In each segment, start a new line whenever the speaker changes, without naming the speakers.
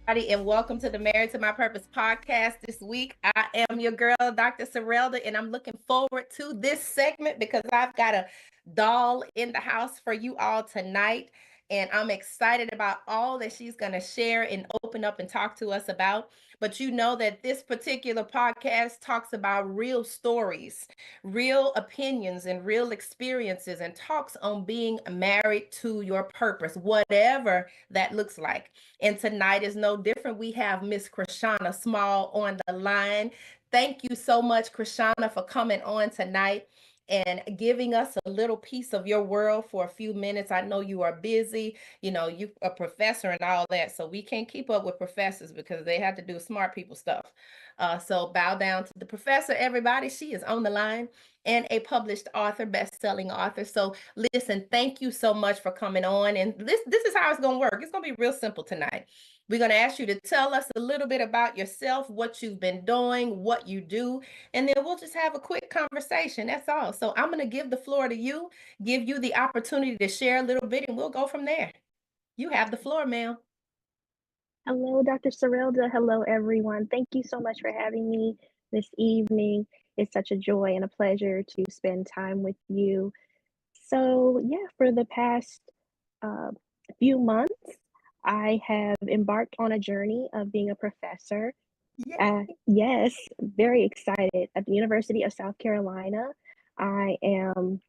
everybody, and welcome to the Married to My Purpose podcast. This week, I am your girl, Dr. Serelda, and I'm looking forward to this segment because I've got a doll in the house for you all tonight. And I'm excited about all that she's going to share and open up and talk to us about. But you know that this particular podcast talks about real stories, real opinions, and real experiences, and talks on being married to your purpose, whatever that looks like. And tonight is no different. We have Miss Krishana Small on the line. Thank you so much, Krishana, for coming on tonight and giving us a little piece of your world for a few minutes. I know you are busy, you a professor and all that, so we can't keep up with professors because they have to do smart people stuff. So bow down to the professor, everybody. She is on the line and a published author, best-selling author. So listen, thank you so much for coming on. And this is how it's going to work. It's going to be real simple tonight. We're going to ask you to tell us a little bit about yourself, what you've been doing, what you do, and then we'll just have a quick conversation. That's all. So I'm going to give the floor to you, give you the opportunity to share a little bit, and we'll go from there. You have the floor, ma'am.
Hello, Dr. Serelda. Hello, everyone. Thank you so much for having me this evening. It's such a joy and a pleasure to spend time with you. So, yeah, for the past uh, few months, I have embarked on a journey of being a professor. Yes, very excited at the University of South Carolina. I am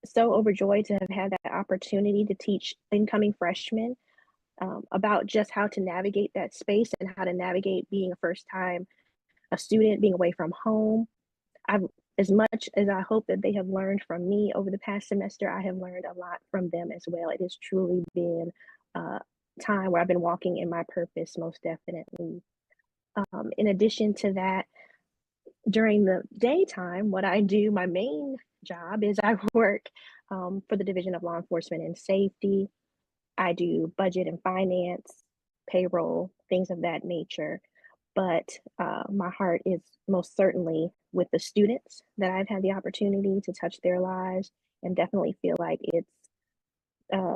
so overjoyed to have had that opportunity to teach incoming freshmen about just how to navigate that space and how to navigate being a first time a student, being away from home. I've as much as I hope that they have learned from me over the past semester, I have learned a lot from them as well. It has truly been a time where I've been walking in my purpose, most definitely. In addition to that, during the daytime, what I do, my main job is I work for the Division of Law Enforcement and Safety. I do budget and finance, payroll, things of that nature. But my heart is most certainly with the students that I've had the opportunity to touch their lives and definitely feel like it's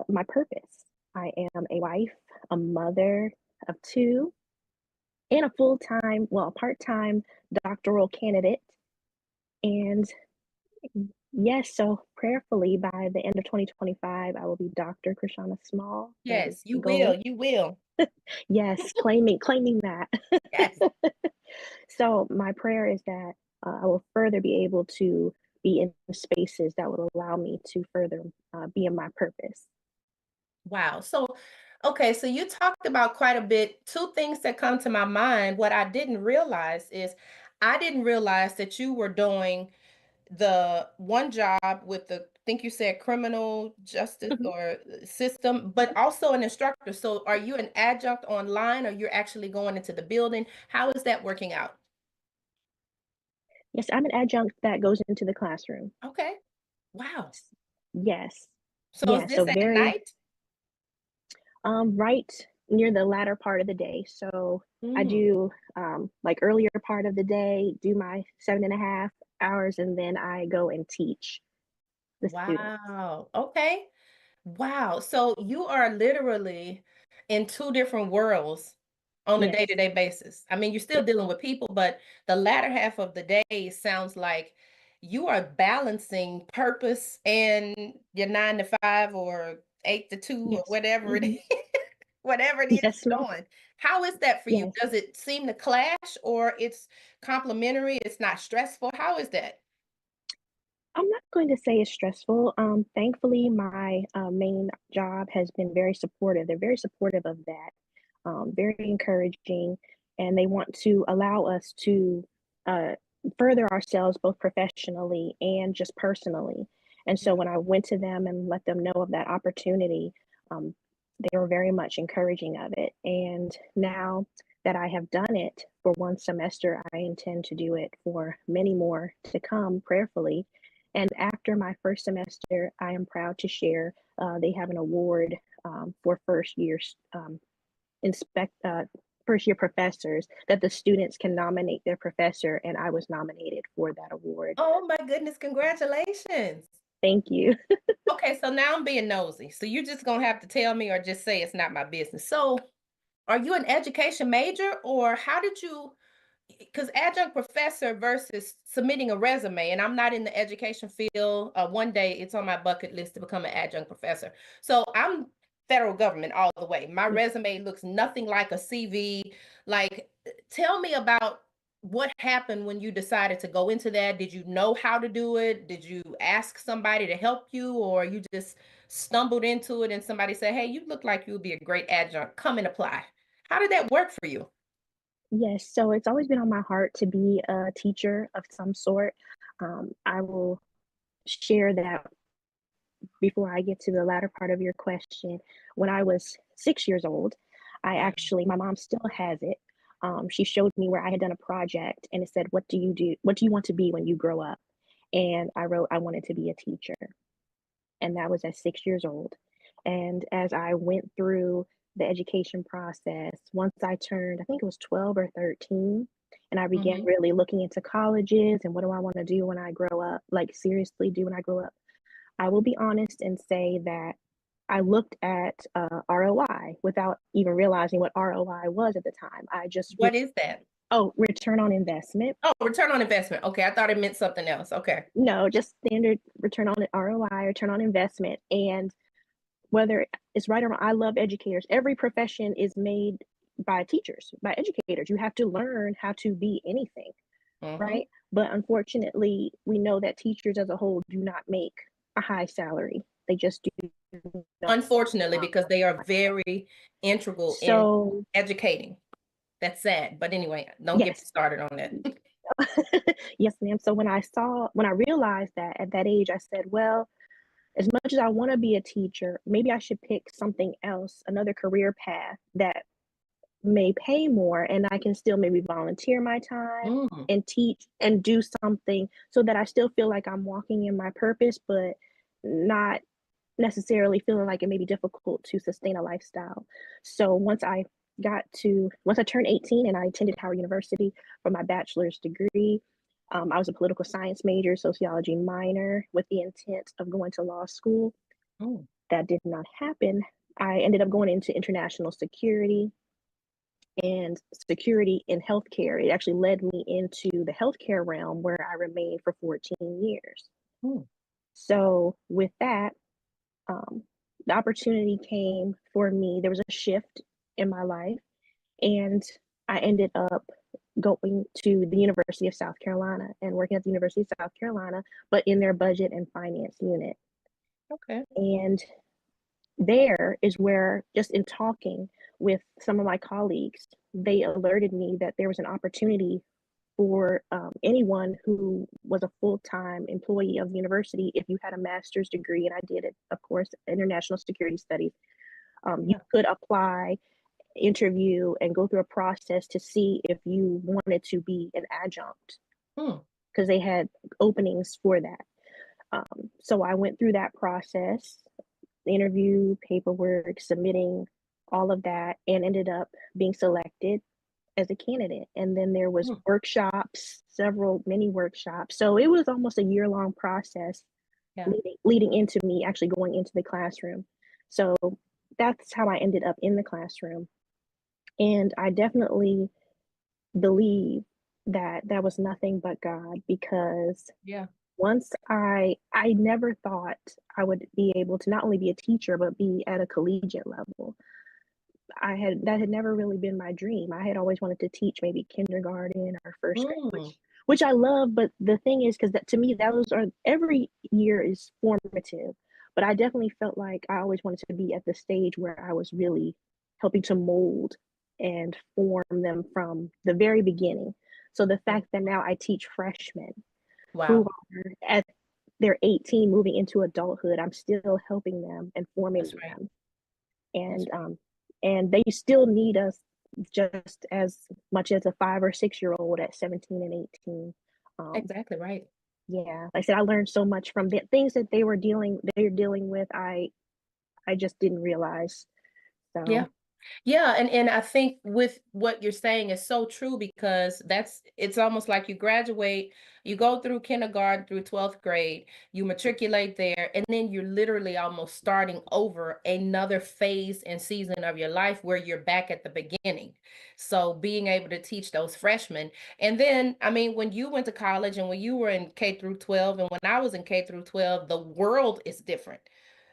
my purpose. I am a wife, a mother of two, and a full time, well, part time doctoral candidate. And yes, so prayerfully by the end of 2025, I will be Dr. Krishana Small. That is
Yes,
the
you will.
goal.
You will.
Yes, claiming that.
Yes.
So my prayer is that I will further be able to be in spaces that would allow me to further be in my purpose.
Wow. Okay, so you talked about quite a bit. Two things that come to my mind. What I didn't realize is I didn't realize that you were doing the one job with the, I think you said criminal justice
Mhm.
or system, but also an instructor. So are you an adjunct online or you're actually going into the building? How is that working out?
Yes, I'm an adjunct that goes into the classroom.
Okay. Wow.
Yes,
So is
yeah.
this
So
at
very
night?
right near the latter part of the day. So I
Mm.
do like earlier part of the day, do my 7.5 hours, and then I go and teach the students.
Wow. Okay. Wow. So you are literally in two different worlds on a
Yes,
day-to-day basis. I mean, you're still
yes,
dealing with people, but the latter half of the day sounds like you are balancing purpose and your 9 to 5 or 8 to 2 or
yes.
whatever it is,
Hmm.
whatever it is
Yes,
you're
ma'am.
doing. How is that for you?
Yes.
Does it seem to clash or it's complementary? It's not stressful? How is that?
I'm not going to say it's stressful. Thankfully, my main job has been very supportive. They're very supportive of that, very encouraging, and they want to allow us to uh, further ourselves both professionally and just personally. And so when I went to them and let them know of that opportunity, um, they were very much encouraging of it. And now that I have done it for one semester, I intend to do it for many more to come prayerfully. And after my first semester, I am proud to share they have an award for inspect first year professors that the students can nominate their professor, and I was nominated for that award.
Oh my goodness, congratulations.
Thank you.
Okay, so now I'm being nosy. So you're just gonna have to tell me or just say it's not my business. So Are you an education major, or how did you, because adjunct professor versus submitting a resume, and I'm not in the education field. One day it's on my bucket list to become an adjunct professor. So I'm federal government all the way. My
Mhm.
resume looks nothing like a CV. Like, tell me about what happened when you decided to go into that. Did you know how to do it? Did you ask somebody to help you, or you just stumbled into it and somebody said, "Hey, you look like you would be a great adjunct. Come and apply." How did that work for you?
Yes, so it's always been on my heart to be a teacher of some sort. I will share that before I get to the latter part of your question. When I was 6 years old, my mom still has it. She showed me where I had done a project and it said, "What do you do? What do you want to be when you grow up?" And I wrote, I wanted to be a teacher. And that was at 6 years old. And as I went through the education process, once I turned, I think it was 12 or 13, and I began
Mhm.
really looking into colleges and what do I want to do when I grow up, like seriously do when I grow up. I will be honest and say that I looked at ROI without even realizing what ROI was at the time.
What is that?
Oh, return on investment.
Oh, return on investment. Okay, I thought it meant something else. Okay.
No, just standard return on ROI, return on investment. And whether it's right or wrong, I love educators. Every profession is made by teachers, by educators. You have to learn how to be anything,
Mhm.
right? But unfortunately, we know that teachers as a whole do not make a high salary. They just do not.
Unfortunately, because they are very integral in
So,
educating. That's sad. But anyway, don't get me
yes.
started on that.
Yes, ma'am. So when I realized that at that age, I said, well, as much as I want to be a teacher, maybe I should pick something else, another career path that may pay more and I can still maybe volunteer my time
Mm,
and teach and do something so that I still feel like I'm walking in my purpose, but not necessarily feeling like it may be difficult to sustain a lifestyle. So once I turned 18 and I attended Howard University for my bachelor's degree, I was a political science major, sociology minor, with the intent of going to law school.
mm,
That did not happen. I ended up going into international security and security in healthcare. It actually led me into the healthcare realm where I remained for 14 years.
mm.
So, with that, um, the opportunity came for me. There was a shift in my life, and I ended up going to the University of South Carolina and working at the University of South Carolina, but in their budget and finance unit.
Okay.
And there is where, just in talking with some of my colleagues, they alerted me that there was an opportunity for anyone who was a full-time employee of the university. If you had a master's degree, and I did it, of course, international security studies, you
Yeah.
could apply, interview, and go through a process to see if you wanted to be an adjunct
Mm,
because they had openings for that. So I went through that process, interview, paperwork, submitting all of that, and ended up being selected as a candidate. And then there was
mm.
workshops, several many workshops. So it was almost a year-long process
Yeah.
leading into me actually going into the classroom. So that's how I ended up in the classroom. And I definitely believe that that was nothing but God, because
Yeah.
once I never thought I would be able to not only be a teacher but be at a collegiate level. That had never really been my dream. I had always wanted to teach maybe kindergarten or first grade,
Mm,
which I love. But the thing is, because that to me, those are every year is formative. But I definitely felt like I always wanted to be at the stage where I was really helping to mold and form them from the very beginning. So the
yeah.
fact that now I teach freshmen who
Wow.
are at they're 18 moving into adulthood, I'm still helping them and forming
That's right.
them.
That's
And
right.
they still need us just as much as a 5 or 6 year old at 17 and 18. Um,
Exactly right.
yeah, like I said, I learned so much from the things that they're dealing with. I just didn't realize.
Yeah.
So
Yeah, and I think with what you're saying is so true because it's almost like you graduate, you go through kindergarten through 12th grade, you matriculate there, and then you're literally almost starting over another phase and season of your life where you're back at the beginning. So being able to teach those freshmen, and then I mean, when you went to college and when you were in K through 12, and when I was in K through 12, the world is different.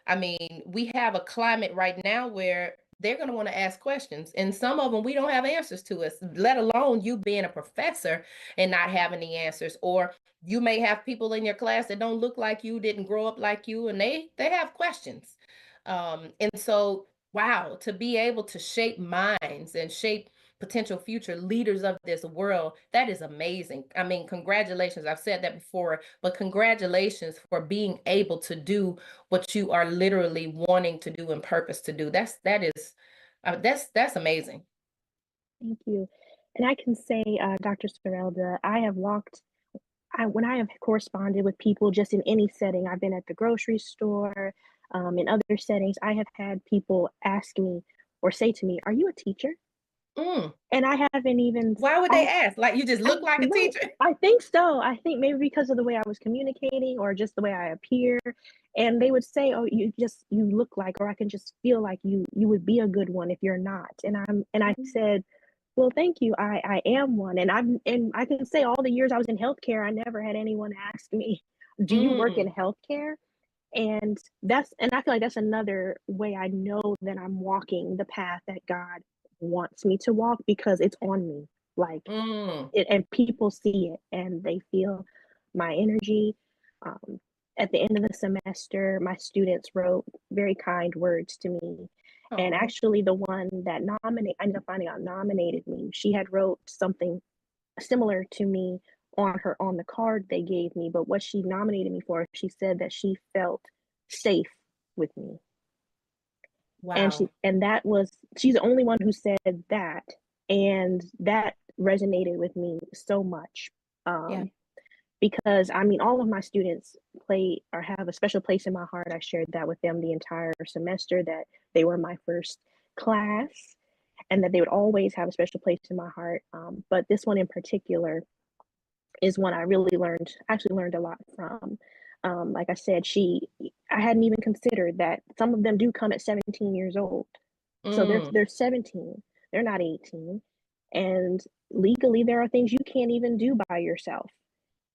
I mean, we have a climate right now where they're going to want to ask questions, and some of them we don't have answers to us, let alone you being a professor and not having the answers. Or you may have people in your class that don't look like you, didn't grow up like you, and they have questions. And so, wow, to be able to shape minds and shape potential future leaders of this world, that is amazing. I mean, congratulations. I've said that before, but congratulations for being able to do what you are literally wanting to do and purpose to do. That's amazing.
Thank you. And I can say, Dr. Serelda, when I have corresponded with people just in any setting, I've been at the grocery store, in other settings, I have had people ask me or say to me, "Are you a teacher?"
Mm.
And I haven't even
Why would they
I
ask? Like you just
I
look like a
no,
teacher?
I think so. I think maybe because of the way I was communicating or just the way I appear, and they would say, "Oh, you look like," or I can just feel like you would be a good one if you're not. And I
Mhm.
said, "Well, thank you. I am one." And I can say all the years I was in healthcare, I never had anyone ask me, "Do you work in
Mm.
healthcare?" And I feel like that's another way I know that I'm walking the path that God wants me to walk because it's on me. Like
Mm.
and people see it and they feel my energy. Um, at the end of the semester, my students wrote very kind words to me. And
Oh,
actually, the one that I ended up finding out nominated me. She had wrote something similar to me on the card they gave me. But what she nominated me for, she said that she felt safe with me,
wow.
and that was she's the only one who said that, and that resonated with me so much.
Yeah.
um, because I mean, all of my students play or have a special place in my heart. I shared that with them the entire semester, that they were my first class and that they would always have a special place in my heart. But this one in particular is one I really actually learned a lot from. Like I said, I hadn't even considered that some of them do come at 17 years old. So
Mm.
they're 17, they're not 18. And legally, there are things you can't even do by yourself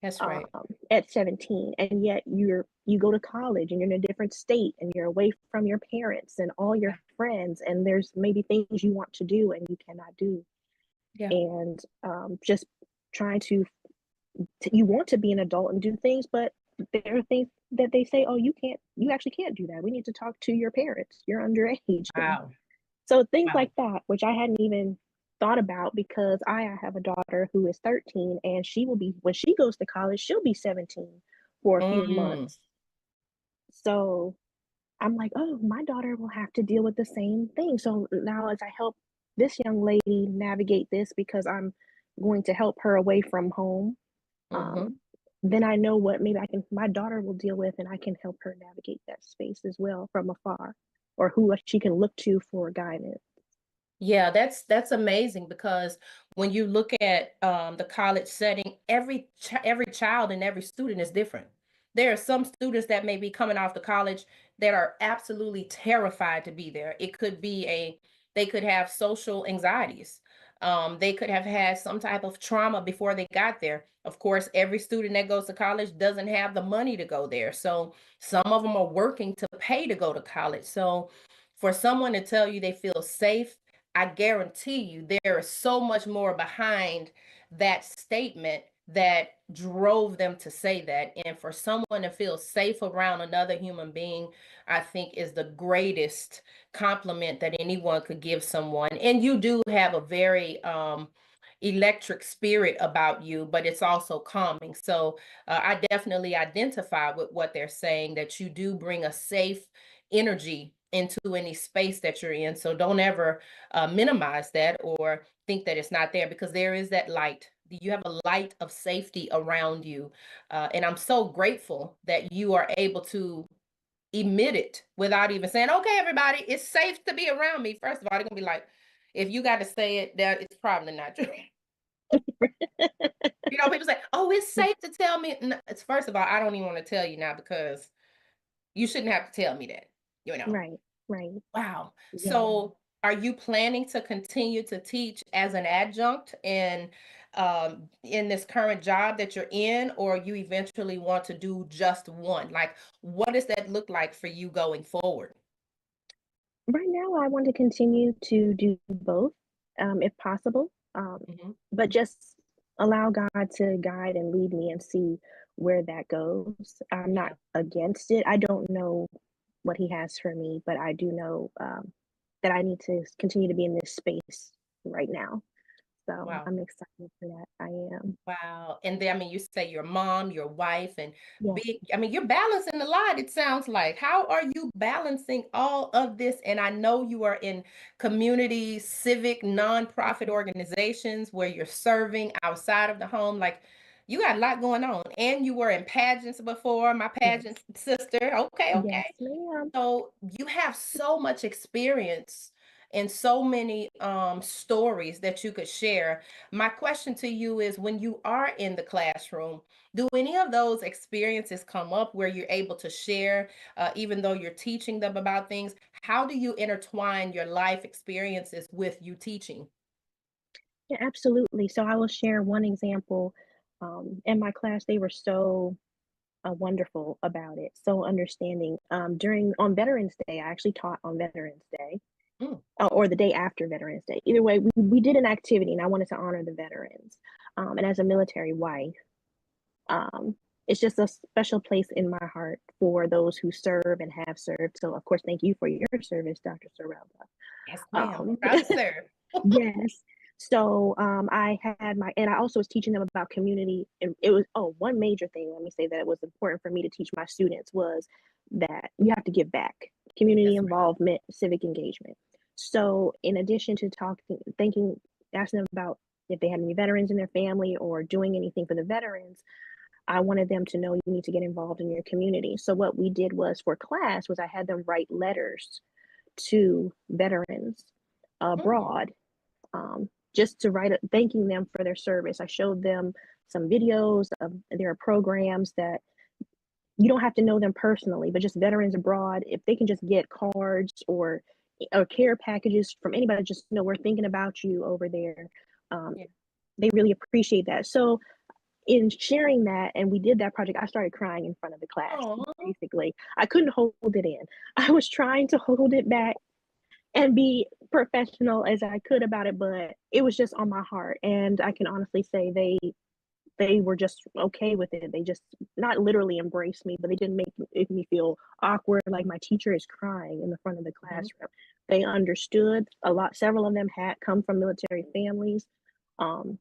That's
um,
right.
at 17, and yet you go to college and you're in a different state and you're away from your parents and all your
Yeah.
friends, and there's maybe things you want to do and you cannot do.
Yeah.
And just trying you want to be an adult and do things, but there are things that they say, oh, you actually can't do that. We need to talk to your parents. You're underage. And
Wow.
so things
Wow.
like that, which I hadn't even thought about because I have a daughter who is 13 and she will be, when she goes to college, she'll be 17 for a few
Mm.
months. So I'm like, oh, my daughter will have to deal with the same thing. So now as I help this young lady navigate this because I'm going to help her away from home,
Mm-hmm.
then I know what maybe my daughter will deal with, and I can help her navigate that space as well from afar, or who she can look to for guidance.
Yeah, that's amazing because when you look at the college setting, every child and every student is different. There are some students that may be coming off the college that are absolutely terrified to be there. It could be they could have social anxieties. They could have had some type of trauma before they got there. Of course, every student that goes to college doesn't have the money to go there. So some of them are working to pay to go to college. So for someone to tell you they feel safe, I guarantee you there is so much more behind that statement that drove them to say that. And for someone to feel safe around another human being, I think is the greatest compliment that anyone could give someone. And you do have a very electric spirit about you, but it's also calming. So I definitely identify with what they're saying, that you do bring a safe energy into any space that you're in. So don't ever minimize that or think that it's not there, because there is that light. You have a light of safety around you. And I'm so grateful that you are able to emit it without even saying, okay, everybody, it's safe to be around me. First of all, they're gonna be like, if you got to say it, that it's probably not true. People say, oh, it's safe to tell me. No, it's first of all, I don't even want to tell you now because you shouldn't have to tell me that, you know.
Right, right.
Wow.
Yeah.
So are you planning to continue to teach as an adjunct in this current job that you're in, or you eventually want to do just one? Like, what does that look like for you going forward?
Right now, I want to continue to do both, if possible,
Mhm.
but just allow God to guide and lead me and see where that goes. I'm not
Yeah.
against it. I don't know what He has for me, but I do know that I need to continue to be in this space right now. So
Wow.
I'm excited for that. I am.
Wow. And then, I mean, you say your mom, your wife, and
Yes.
I mean, you're balancing a lot, it sounds like. How are you balancing all of this? And I know you are in community, civic, nonprofit organizations where you're serving outside of the home. Like, you got a lot going on. And you were in pageants before, my pageant
Yes.
sister. Okay,
Yes,
okay.
ma'am.
So you have so much experience and so many stories that you could share. My question to you is, when you are in the classroom, do any of those experiences come up where you're able to share, even though you're teaching them about things? How do you intertwine your life experiences with you teaching?
Yeah, absolutely. So I will share one example. In my class, they were so wonderful about it, so understanding. During on Veterans Day, I actually taught on Veterans Day,
Mm,
or the day after Veterans Day. Either way, we did an activity, and I wanted to honor the veterans. And as a military wife, um, it's just a special place in my heart for those who serve and have served. So, of course, thank you for your service, Dr. Serelda.
yes, ma'am.
Um,
Proud to serve.
Yes. So, I had my and I also was teaching them about community, and it was one major thing, let me say, that it was important for me to teach my students was that you have to give back, community
That's right.
involvement, civic engagement. So, in addition to asking them about if they had any veterans in their family or doing anything for the veterans, I wanted them to know you need to get involved in your community. So, what we did was for class was I had them write letters to veterans
Mm,
abroad, just to write thanking them for their service. I showed them some videos of their programs that you don't have to know them personally, but just veterans abroad, if they can just get cards or care packages from anybody, just know we're thinking about you over there. Um,
yeah.
they really appreciate that. So in sharing that, and we did that project, I started crying in front of the class.
Oh,
Basically, I couldn't hold it in. I was trying to hold it back and be professional as I could about it, but it was just on my heart. And I can honestly say they were just okay with it. They just not literally embraced me, but they didn't make me feel awkward like my teacher is crying in the front of the
mhm,
classroom. They understood a lot. Several of them had come from military families. Um,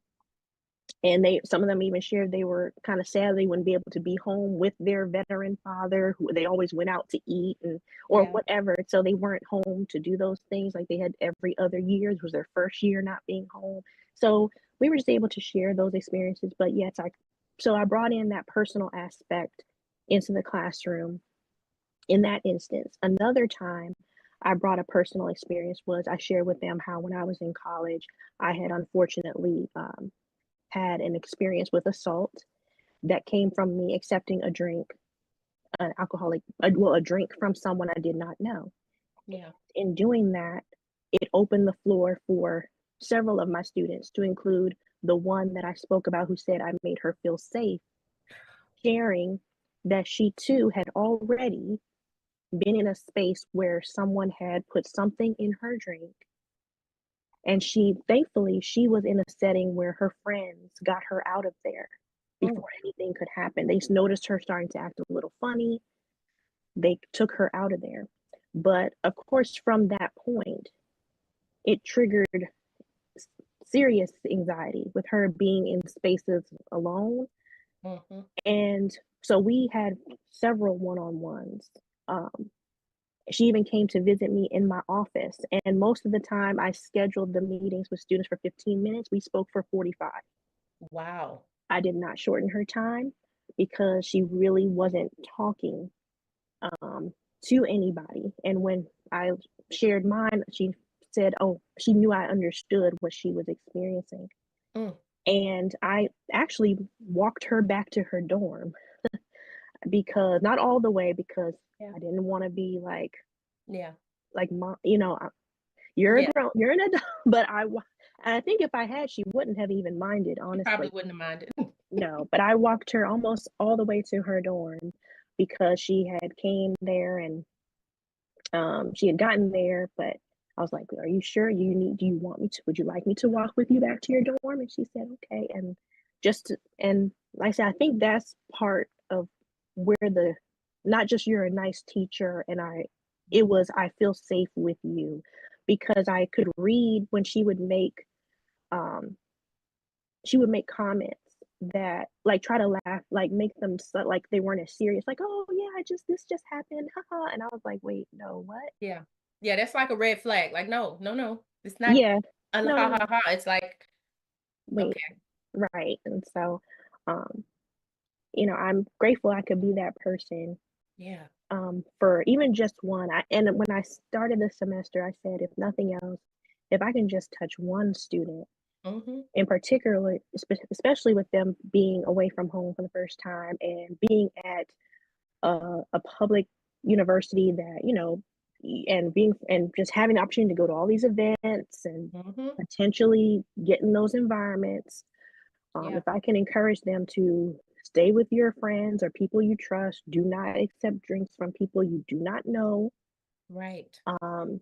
and some of them even shared they were kind of sad they wouldn't be able to be home with their veteran father who they always went out to eat and or
yeah.
whatever, so they weren't home to do those things like they had every other year. It was their first year not being home, so we were just able to share those experiences. But yes, I brought in that personal aspect into the classroom in that instance. Another time I brought a personal experience was I shared with them how when I was in college I had unfortunately had an experience with assault that came from me accepting a drink, an alcoholic, a drink from someone I did not know.
Yeah.
In doing that, it opened the floor for several of my students, to include the one that I spoke about who said I made her feel safe, sharing that she too had already been in a space where someone had put something in her drink, and thankfully she was in a setting where her friends got her out of there
Mm,
before anything could happen. They noticed her starting to act a little funny. They took her out of there. But of course, from that point, it triggered serious anxiety with her being in spaces alone.
mhm.
And so we had several one on ones. Um, she even came to visit me in my office. And most of the time, I scheduled the meetings with students for 15 minutes. We spoke for 45.
Wow.
I did not shorten her time because she really wasn't talking. to anybody. And when I shared mine, she said, oh, she knew I understood what she was experiencing.
Mm,
And I actually walked her back to her dorm, because not all the way, because
yeah.
I didn't want to be
Yeah.
like mom, you know, you're a
Yeah.
grown, you're an adult. But I think if I had, she wouldn't have even minded,
You probably
honestly.
wouldn't have minded.
No, but I walked her almost all the way to her dorm, because she had came there, and she had gotten there, but I was like, "Are you sure? Do you want me to? Would you like me to walk with you back to your dorm?" And she said, "Okay." And and like I said, I think that's part of where the, not just you're a nice teacher, and it was, I feel safe with you, because I could read when um she would make comments that, like, try to laugh, like, make them so, like they weren't as serious, like, "Oh yeah, I just this just happened, haha." And I was like, "Wait, no, what?"
Yeah. Yeah, that's like a red flag. Like, no, no, no. It's not
Yeah.
a
No,
ha
no,
ha
no.
ha. It's like,
Wait,
okay.
right. And so, um, I'm grateful I could be that person,
Yeah.
for even just one. And when I started the semester, I said, if nothing else, if I can just touch one student,
Hmm.
in particular, especially with them being away from home for the first time, and being at a public university that, and just having the opportunity to go to all these events, and
Hmm.
potentially get in those environments.
Yeah.
If I can encourage them to stay with your friends or people you trust, do not accept drinks from people you do not know,
Right.
um,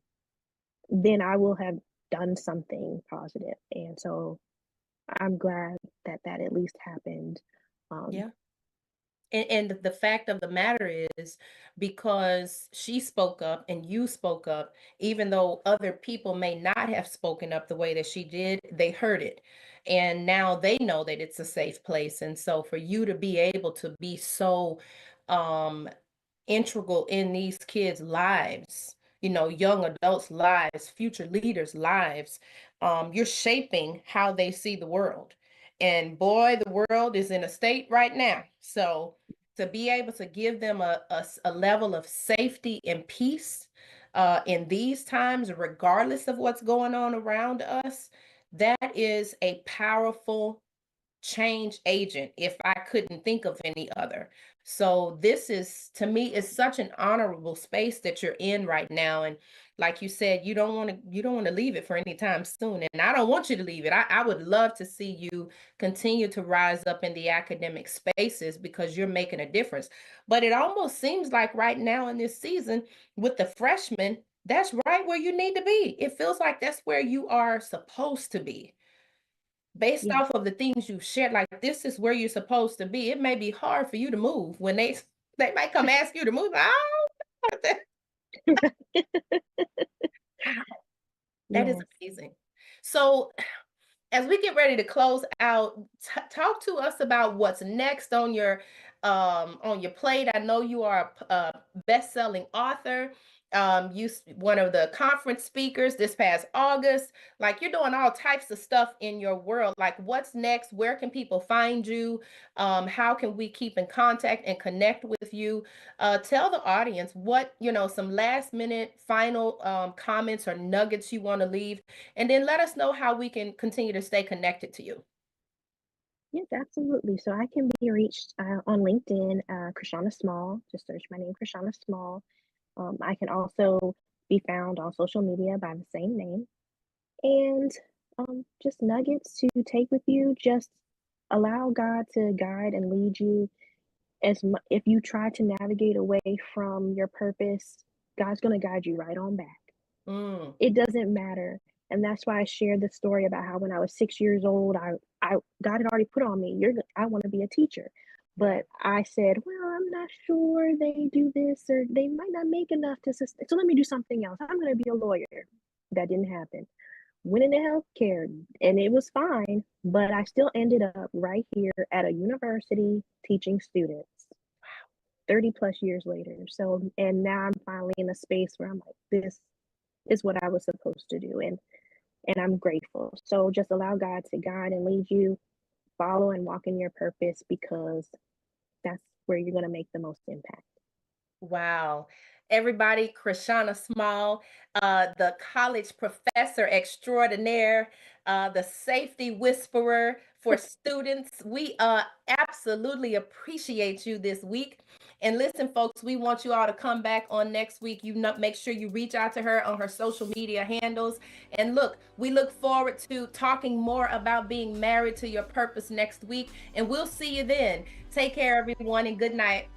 then I will have done something positive. And so I'm glad that that at least happened. Um,
Yeah. And the fact of the matter is, because she spoke up and you spoke up, even though other people may not have spoken up the way that she did, they heard it. And now they know that it's a safe place. And so for you to be able to be so um integral in these kids' lives, young adults' lives, future leaders' lives. You're shaping how they see the world. And boy, the world is in a state right now. So to be able to give them a level of safety and peace in these times, regardless of what's going on around us, that is a powerful change agent if I couldn't think of any other. So this is, to me, is such an honorable space that you're in right now. And like you said, you don't want to leave it for any time soon. And I don't want you to leave it. I would love to see you continue to rise up in the academic spaces because you're making a difference. But it almost seems like right now in this season with the freshmen, that's right where you need to be. It feels like that's where you are supposed to be based
yeah.
off of the things you've shared. Like, this is where you're supposed to be. It may be hard for you to move when they might come ask you to move. Oh, wow, that is
Yes.
amazing. So as we get ready to close out, talk to us about what's next on your plate. I know you are a best-selling author. One of the conference speakers this past August. Like, you're doing all types of stuff in your world. Like, what's next? Where can people find you? How can we keep in contact and connect with you? Tell the audience what, some last minute final comments or nuggets you want to leave, and then let us know how we can continue to stay connected to you.
Yes, absolutely. So I can be reached on LinkedIn, Krishana Small. Just search my name, Krishana Small. I can also be found on social media by the same name. And just nuggets to take with you. Just allow God to guide and lead you. If you try to navigate away from your purpose, God's going to guide you right on back.
Mm,
It doesn't matter. And that's why I shared the story about how when I was 6 years old, I God had already put on me, I want to be a teacher.
right.
But I said, well, I'm not sure they do this, or they might not make enough to sustain. So let me do something else. I'm going to be a lawyer. That didn't happen. Went into healthcare, and it was fine, but I still ended up right here at a university teaching students 30 plus years later. So, and now I'm finally in a space where I'm like, this is what I was supposed to do. And I'm grateful. So just allow God to guide and lead you, follow and walk in your purpose, because that's where you're going to make the most impact.
Wow. everybody, Krishana Small, the college professor extraordinaire, the safety whisperer for students. We absolutely appreciate you this week. And listen, folks, we want you all to come back on next week. You know, make sure you reach out to her on her social media handles. And look, we look forward to talking more about being married to your purpose next week. And we'll see you then. Take care, everyone, and good night.